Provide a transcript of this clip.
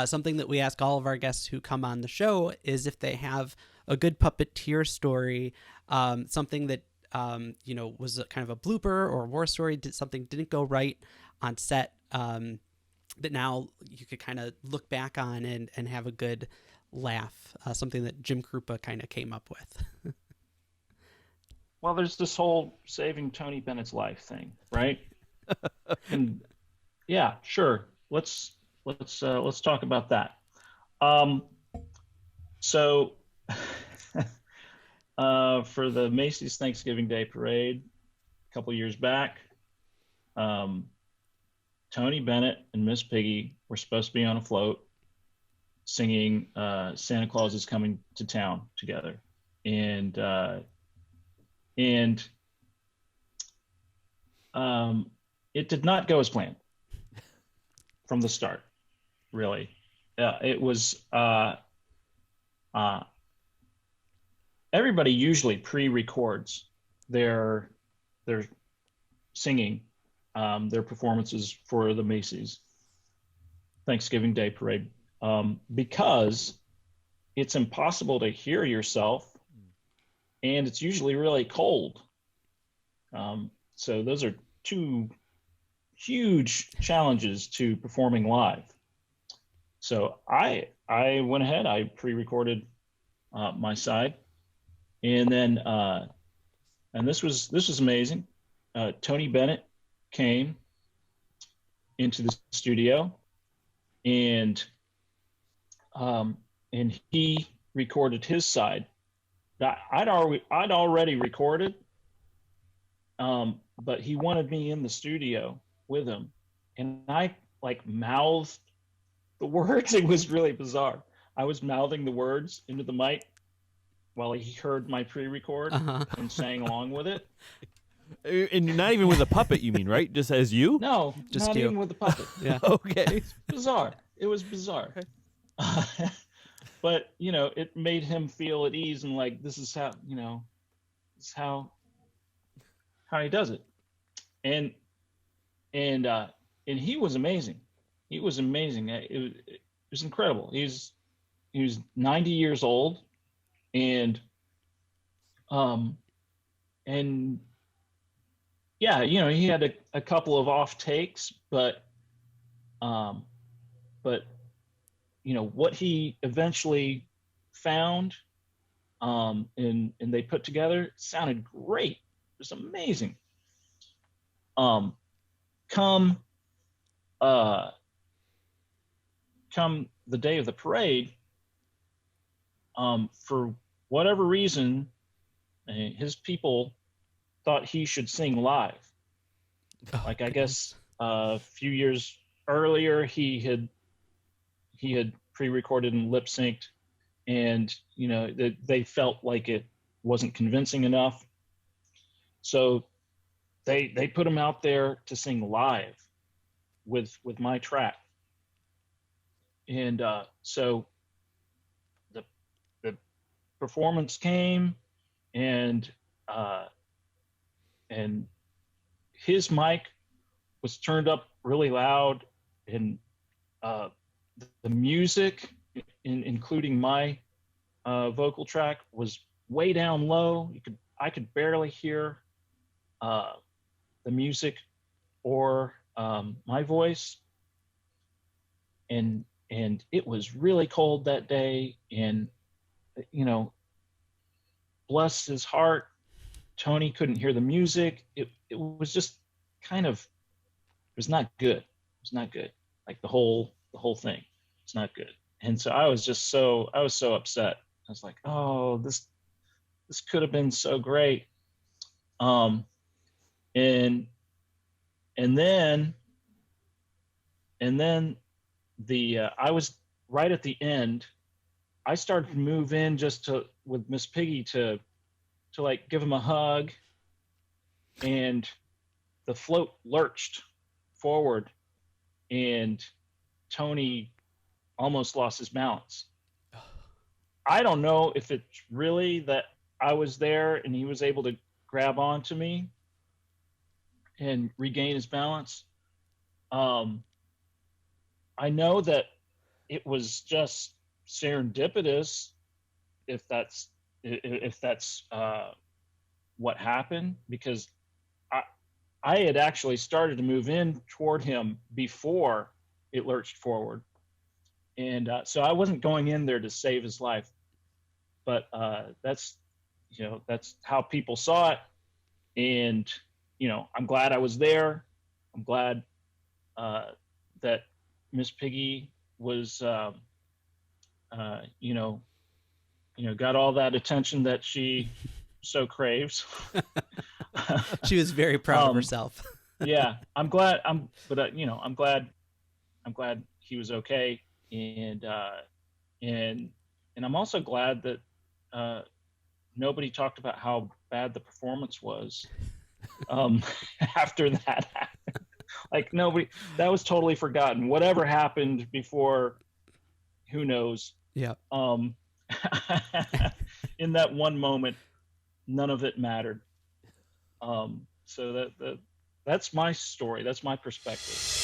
Something that we ask all of our guests who come on the show is if they have a good puppeteer story, something that was a kind of a blooper or a war story, something didn't go right on set, that now you could kind of look back on and have a good laugh, something that Jim Krupa kind of came up with. Well, there's this whole saving Tony Bennett's life thing, right? And yeah, sure. Let's talk about that. So for the Macy's Thanksgiving Day Parade a couple years back, Tony Bennett and Miss Piggy were supposed to be on a float singing Santa Claus is Coming to Town together. And it did not go as planned from the start, really. It was everybody usually pre-records their singing, their performances for the Macy's Thanksgiving Day Parade, because it's impossible to hear yourself, and it's usually really cold. So those are two huge challenges to performing live. So I went ahead, I pre-recorded my side, and then and this was amazing. Tony Bennett came into the studio, and he recorded his side. I'd already recorded, but he wanted me in the studio with him, and I like mouthed the words. It was really bizarre. I was mouthing the words into the mic while he heard my pre-record and sang along with it. And not even with a puppet, you mean, right? Just as you? No, just not you. even with the puppet. Yeah. Okay. It's bizarre. It was bizarre. Okay. But, it made him feel at ease, and like, this is how, this is how he does it. And he was amazing. He was amazing. It was incredible. He was 90 years old, and yeah, he had a couple of off takes, but what he eventually found, and they put together sounded great. It was amazing. Come the day of the parade, for whatever reason, his people thought he should sing live. Like, I guess a few years earlier, he had pre-recorded and lip synced, and they felt like it wasn't convincing enough, so they put him out there to sing live with my track. And so the performance came, and his mic was turned up really loud, and the music, including my vocal track, was way down low. I could barely hear the music or my voice, and it was really cold that day. And bless his heart, Tony couldn't hear the music. It was just kind of, it was not good. It was not good. Like the whole thing, it's not good. And so I was so upset. I was like, oh, this could have been so great. And then I was right at the end. I started to move in with Miss Piggy to like give him a hug, and the float lurched forward, and Tony almost lost his balance. I don't know if it's really that I was there and he was able to grab onto me and regain his balance. I know that it was just serendipitous, if that's what happened, because I had actually started to move in toward him before it lurched forward, and so I wasn't going in there to save his life, but that's how people saw it, and I'm glad I was there. I'm glad that Miss Piggy was got all that attention that she so craves. She was very proud of herself. Yeah, I'm glad. I'm glad he was okay, and I'm also glad that nobody talked about how bad the performance was after that happened. Like, nobody, that was totally forgotten. Whatever happened before, who knows? Yeah. In that one moment, none of it mattered. So that's my story. That's my perspective.